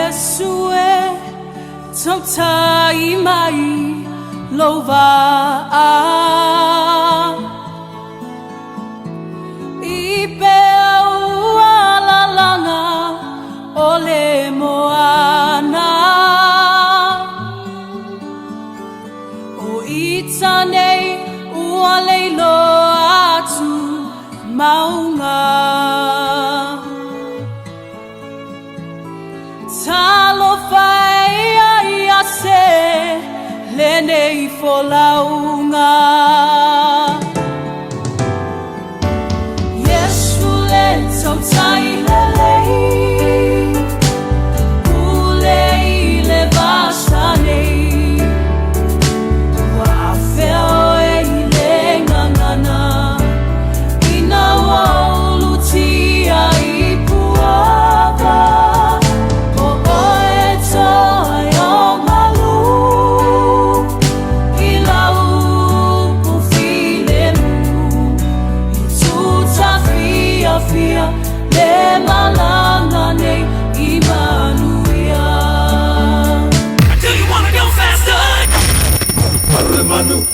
Yesue Tamtai mai lova Ipe ala langa ole moana O itane uale lo atu maunga Talo fai a se lene I folaunga Yesu le tautai lelei Ulei le vasanei Wa feo e le ngangana Ina wa ulutia I puava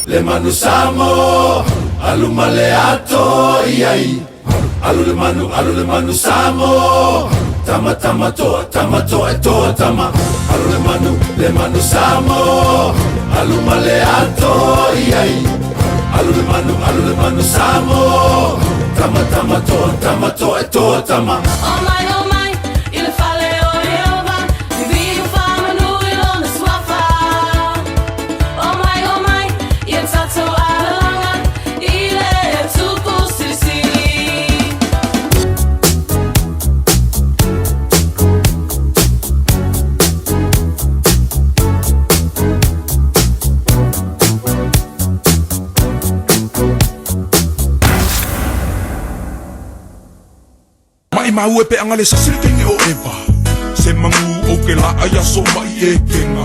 Le manu samo alu male ato iai alu le manu samo tama tama to e to tama alu le manu samo alu male ato iai alu le manu samo tama tama to e to tama Oh my ile fale o Jehovah vi fama nu ilona swafa Oh my Tato alanga ile tupu sisi Mai mau e pe angale sa silkengi o eva Se mangu o ke la aya so mai e kenga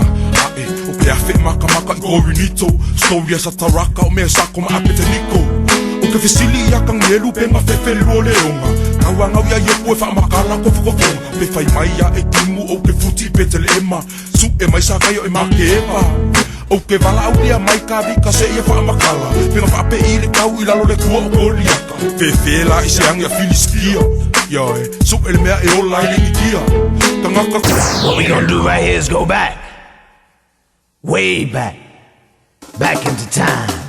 Ae o ke afe maka gorinito Storia sa taraka o mea sako ma apete niko O ke fesili ia kang nelu pe ma fefeli o leonga Kawanga wia yepu e wha makala ko fukofonga Pe fai mai a e timu o ke futi pe tele ema Su e mai sa kayo e make ema O ke wala au lia mai ka vika se ia wha makala Pe nga wha pe i le kau i lalo le kua o koliaka Fefela i se angia filiskia Yo, su el mea e o lai lingi kia Tangaka What we gonna do right here is go back Way back into time